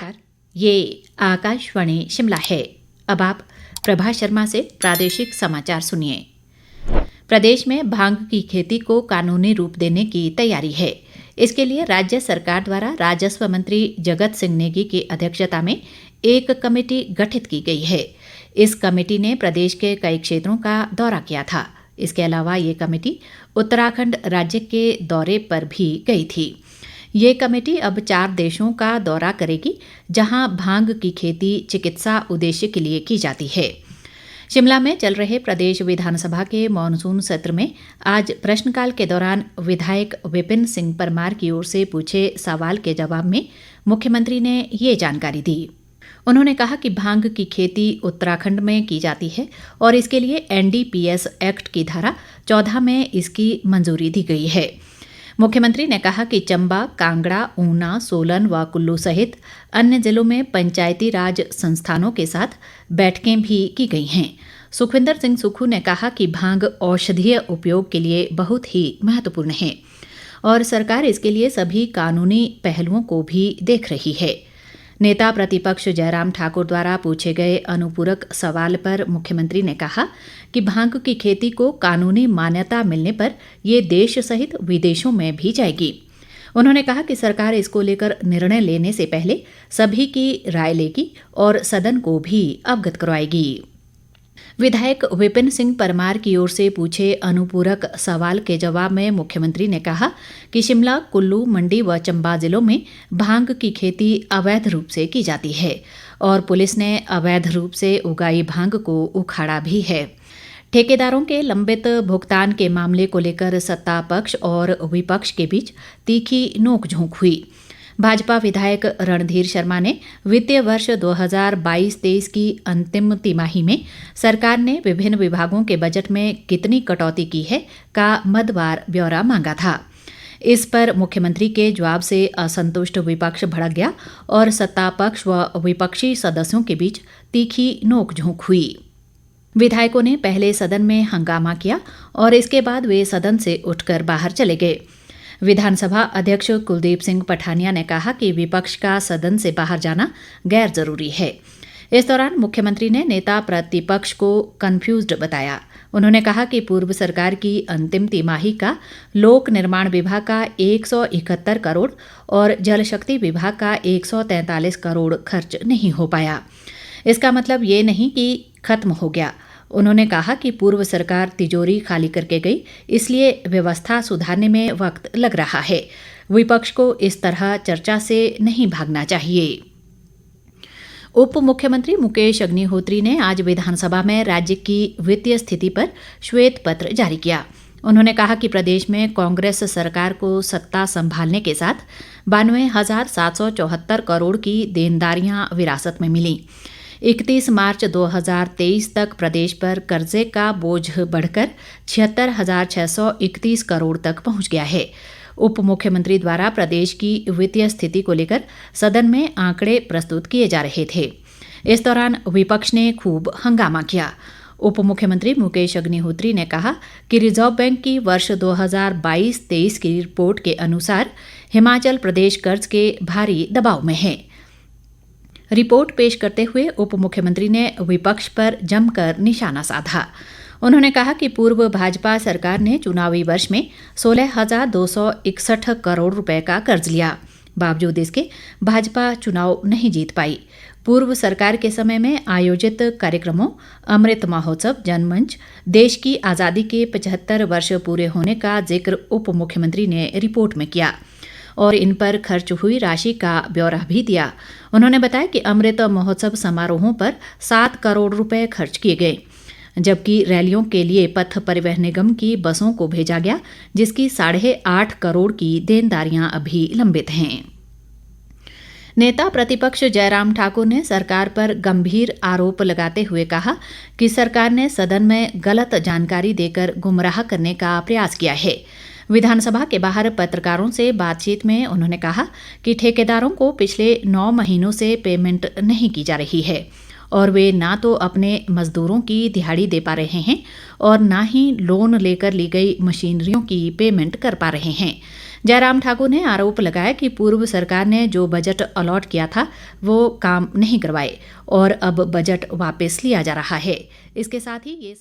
नमस्कार। ये आकाशवाणी शिमला है। अब आप प्रभा शर्मा से प्रादेशिक समाचार सुनिए। प्रदेश में भांग की खेती को कानूनी रूप देने की तैयारी है। इसके लिए राज्य सरकार द्वारा राजस्व मंत्री जगत सिंह नेगी की अध्यक्षता में एक कमेटी गठित की गई है। इस कमेटी ने प्रदेश के कई क्षेत्रों का दौरा किया था। इसके अलावा ये कमेटी उत्तराखंड राज्य के दौरे पर भी गई थी। ये कमेटी अब 4 देशों का दौरा करेगी, जहां भांग की खेती चिकित्सा उद्देश्य के लिए की जाती है। शिमला में चल रहे प्रदेश विधानसभा के मॉनसून सत्र में आज प्रश्नकाल के दौरान विधायक विपिन सिंह परमार की ओर से पूछे सवाल के जवाब में मुख्यमंत्री ने ये जानकारी दी। उन्होंने कहा कि भांग की खेती उत्तराखंड में की जाती है और इसके लिए NDPS एक्ट की धारा 14 में इसकी मंजूरी दी गई है। मुख्यमंत्री ने कहा कि चंबा, कांगड़ा, ऊना, सोलन व कुल्लू सहित अन्य जिलों में पंचायती राज संस्थानों के साथ बैठकें भी की गई हैं। सुखविंदर सिंह सुक्खू ने कहा कि भांग औषधीय उपयोग के लिए बहुत ही महत्वपूर्ण है और सरकार इसके लिए सभी कानूनी पहलुओं को भी देख रही है। नेता प्रतिपक्ष जयराम ठाकुर द्वारा पूछे गए अनुपूरक सवाल पर मुख्यमंत्री ने कहा कि भांग की खेती को कानूनी मान्यता मिलने पर ये देश सहित विदेशों में भी जाएगी। उन्होंने कहा कि सरकार इसको लेकर निर्णय लेने से पहले सभी की राय लेगी और सदन को भी अवगत करवाएगी। विधायक विपिन सिंह परमार की ओर से पूछे अनुपूरक सवाल के जवाब में मुख्यमंत्री ने कहा कि शिमला, कुल्लू, मंडी व चंबा जिलों में भांग की खेती अवैध रूप से की जाती है और पुलिस ने अवैध रूप से उगाई भांग को उखाड़ा भी है। ठेकेदारों के लंबित भुगतान के मामले को लेकर सत्ता पक्ष और विपक्ष के बीच तीखी नोकझोंक हुई। भाजपा विधायक रणधीर शर्मा ने वित्तीय वर्ष 2022-23 की अंतिम तिमाही में सरकार ने विभिन्न विभागों के बजट में कितनी कटौती की है का मदवार ब्यौरा मांगा था। इस पर मुख्यमंत्री के जवाब से असंतुष्ट विपक्ष भड़क गया और सत्ता पक्ष व विपक्षी सदस्यों के बीच तीखी नोकझोंक हुई। विधायकों ने पहले सदन में हंगामा किया और इसके बाद वे सदन से उठकर बाहर चले गए। विधानसभा अध्यक्ष कुलदीप सिंह पठानिया ने कहा कि विपक्ष का सदन से बाहर जाना गैर जरूरी है। इस दौरान मुख्यमंत्री ने नेता प्रतिपक्ष को कन्फ्यूज्ड बताया। उन्होंने कहा कि पूर्व सरकार की अंतिम तिमाही का लोक निर्माण विभाग का 171 करोड़ और जल शक्ति विभाग का 143 करोड़ खर्च नहीं हो पाया। इसका मतलब ये नहीं कि खत्म हो गया। उन्होंने कहा कि पूर्व सरकार तिजोरी खाली करके गई, इसलिए व्यवस्था सुधारने में वक्त लग रहा है। विपक्ष को इस तरह चर्चा से नहीं भागना चाहिए। उप मुख्यमंत्री मुकेश अग्निहोत्री ने आज विधानसभा में राज्य की वित्तीय स्थिति पर श्वेत पत्र जारी किया। उन्होंने कहा कि प्रदेश में कांग्रेस सरकार को सत्ता संभालने के साथ 92,774 करोड़ की देनदारियां विरासत में मिली। 31 मार्च 2023 तक प्रदेश पर कर्जे का बोझ बढ़कर 76,631 करोड़ तक पहुंच गया है। उप मुख्यमंत्री द्वारा प्रदेश की वित्तीय स्थिति को लेकर सदन में आंकड़े प्रस्तुत किए जा रहे थे। इस दौरान विपक्ष ने खूब हंगामा किया। उप मुख्यमंत्री मुकेश अग्निहोत्री ने कहा कि रिजर्व बैंक की वर्ष 2022-23 की रिपोर्ट के अनुसार हिमाचल प्रदेश कर्ज के भारी दबाव में है। रिपोर्ट पेश करते हुए उप मुख्यमंत्री ने विपक्ष पर जमकर निशाना साधा। उन्होंने कहा कि पूर्व भाजपा सरकार ने चुनावी वर्ष में 16,261 करोड़ रुपए का कर्ज लिया। बावजूद इसके भाजपा चुनाव नहीं जीत पाई। पूर्व सरकार के समय में आयोजित कार्यक्रमों अमृत महोत्सव, जनमंच, देश की आज़ादी के 75 वर्ष पूरे होने का जिक्र उप मुख्यमंत्री ने रिपोर्ट में किया और इन पर खर्च हुई राशि का ब्यौरा भी दिया। उन्होंने बताया कि अमृत महोत्सव समारोहों पर 7 करोड़ रुपए खर्च किए गए, जबकि रैलियों के लिए पथ परिवहन निगम की बसों को भेजा गया, जिसकी 8.5 करोड़ की देनदारियां अभी लंबित हैं। नेता प्रतिपक्ष जयराम ठाकुर ने सरकार पर गंभीर आरोप लगाते हुए कहा कि सरकार ने सदन में गलत जानकारी देकर गुमराह करने का प्रयास किया है। विधानसभा के बाहर पत्रकारों से बातचीत में उन्होंने कहा कि ठेकेदारों को पिछले 9 महीनों से पेमेंट नहीं की जा रही है और वे ना तो अपने मजदूरों की दिहाड़ी दे पा रहे हैं और ना ही लोन लेकर ली गई मशीनरियों की पेमेंट कर पा रहे हैं। जयराम ठाकुर ने आरोप लगाया कि पूर्व सरकार ने जो बजट अलॉट किया था वो काम नहीं करवाए और अब बजट वापस लिया जा रहा है। इसके साथ ही ये